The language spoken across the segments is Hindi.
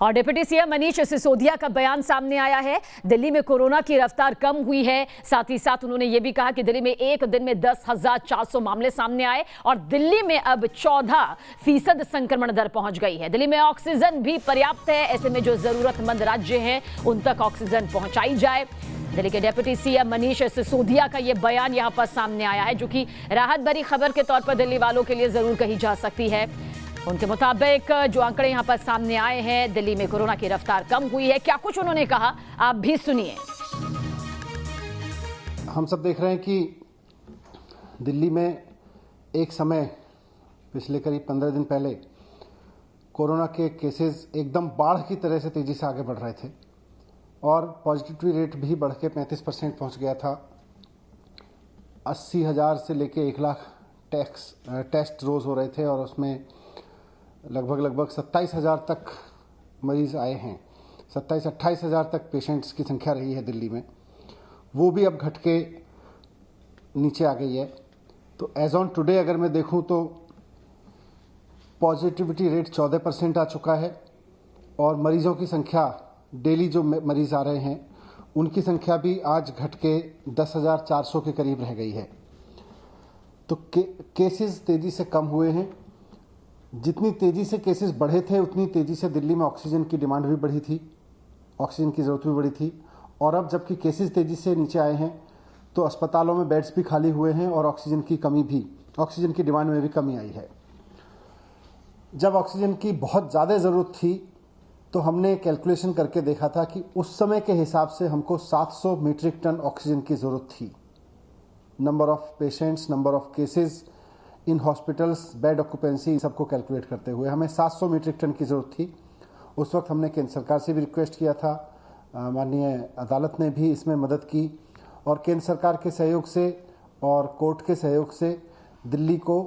और डिप्टी सीएम मनीष सिसोदिया का बयान सामने आया है। दिल्ली में कोरोना की रफ्तार कम हुई है। साथ ही साथ उन्होंने ये भी कहा कि दिल्ली में एक दिन में 10,400 मामले सामने आए और दिल्ली में अब 14% संक्रमण दर पहुंच गई है। दिल्ली में ऑक्सीजन भी पर्याप्त है। ऐसे में जो जरूरतमंद राज्य हैं उन तक ऑक्सीजन पहुंचाई जाए। दिल्ली के डिप्टी सीएम मनीष सिसोदिया का यह बयान यहां पर सामने आया है, जो कि राहत भरी खबर के तौर पर दिल्ली वालों के लिए जरूर कही जा सकती है। उनके मुताबिक जो आंकड़े यहां पर सामने आए हैं, दिल्ली में कोरोना की रफ्तार कम हुई है। क्या कुछ उन्होंने कहा, आप भी सुनिए। हम सब देख रहे हैं कि दिल्ली में एक समय पिछले करीब 15 दिन पहले कोरोना के केसेस एकदम बाढ़ की तरह से तेजी से आगे बढ़ रहे थे और पॉजिटिविटी रेट भी बढ़ के 35% पहुंच गया था। 80,000 से लेके 1 लाख टेस्ट रोज हो रहे थे और उसमें लगभग 27,000 तक मरीज आए हैं। 27-28,000 तक पेशेंट्स की संख्या रही है दिल्ली में, वो भी अब घट के नीचे आ गई है। तो एज ऑन टुडे अगर मैं देखूं तो पॉजिटिविटी रेट 14% आ चुका है और मरीजों की संख्या, डेली जो मरीज आ रहे हैं उनकी संख्या भी आज घट के 10,400 के करीब रह गई है। तो केसेस तेजी से कम हुए हैं। जितनी तेजी से केसेस बढ़े थे उतनी तेजी से दिल्ली में ऑक्सीजन की डिमांड भी बढ़ी थी, ऑक्सीजन की ज़रूरत भी बढ़ी थी। और अब जबकि केसेस तेजी से नीचे आए हैं तो अस्पतालों में बेड्स भी खाली हुए हैं और ऑक्सीजन की डिमांड में भी कमी आई है। जब ऑक्सीजन की बहुत ज़्यादा ज़रूरत थी तो हमने कैलकुलेशन करके देखा था कि उस समय के हिसाब से हमको 700 मीट्रिक टन ऑक्सीजन की ज़रूरत थी। Number of patients, number of cases in hospitals, bed occupancy, सबको कैलकुलेट करते हुए हमें 700 मीट्रिक टन की ज़रूरत थी। उस वक्त हमने केंद्र सरकार से भी रिक्वेस्ट किया था, माननीय अदालत ने भी इसमें मदद की और केंद्र सरकार के सहयोग से और कोर्ट के सहयोग से दिल्ली को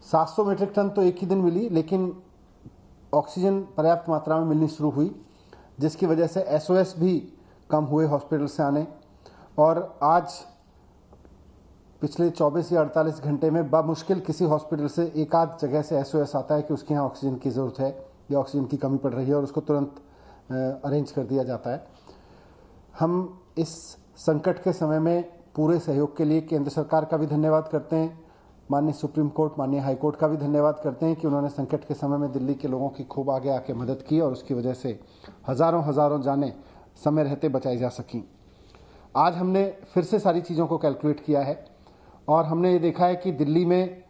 700 मीट्रिक टन तो एक ही दिन मिली, लेकिन ऑक्सीजन पर्याप्त मात्रा में मिलनी शुरू हुई, जिसकी वजह से एसओएस भी कम हुए हॉस्पिटल से आने। और आज पिछले 24 या 48 घंटे में बामुश्किल किसी हॉस्पिटल से एक आध जगह से एसओएस आता है कि उसके यहाँ ऑक्सीजन की ज़रूरत है या ऑक्सीजन की कमी पड़ रही है और उसको तुरंत अरेंज कर दिया जाता है। हम इस संकट के समय में पूरे सहयोग के लिए केंद्र सरकार का भी धन्यवाद करते हैं, माननीय सुप्रीम कोर्ट, माननीय हाई कोर्ट का भी धन्यवाद करते हैं कि उन्होंने संकट के समय में दिल्ली के लोगों की खूब आगे आके मदद की और उसकी वजह से हज़ारों जानें समय रहते बचाई जा सकीं। आज हमने फिर से सारी चीज़ों को कैलकुलेट किया है और हमने ये देखा है कि दिल्ली में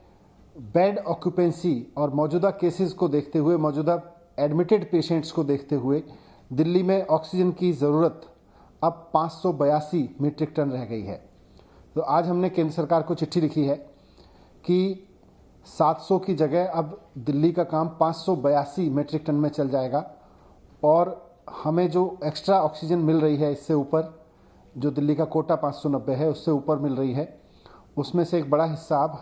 बेड ऑक्यूपेंसी और मौजूदा केसेस को देखते हुए, मौजूदा एडमिटेड पेशेंट्स को देखते हुए दिल्ली में ऑक्सीजन की ज़रूरत अब 582 मीट्रिक टन रह गई है। तो आज हमने केंद्र सरकार को चिट्ठी लिखी है कि 700 की जगह अब दिल्ली का काम 582 मीट्रिक टन में चल जाएगा और हमें जो एक्स्ट्रा ऑक्सीजन मिल रही है इससे ऊपर, जो दिल्ली का कोटा 590 है उससे ऊपर मिल रही है, उसमें से एक बड़ा हिस्सा अब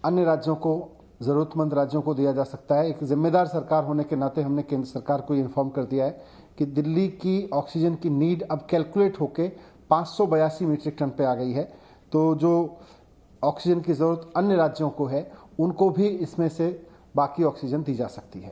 अन्य राज्यों को, ज़रूरतमंद राज्यों को दिया जा सकता है। एक जिम्मेदार सरकार होने के नाते हमने केंद्र सरकार को इन्फॉर्म कर दिया है कि दिल्ली की ऑक्सीजन की नीड अब कैलकुलेट होके 582 मीट्रिक टन पे आ गई है। तो जो ऑक्सीजन की ज़रूरत अन्य राज्यों को है उनको भी इसमें से बाकी ऑक्सीजन दी जा सकती है।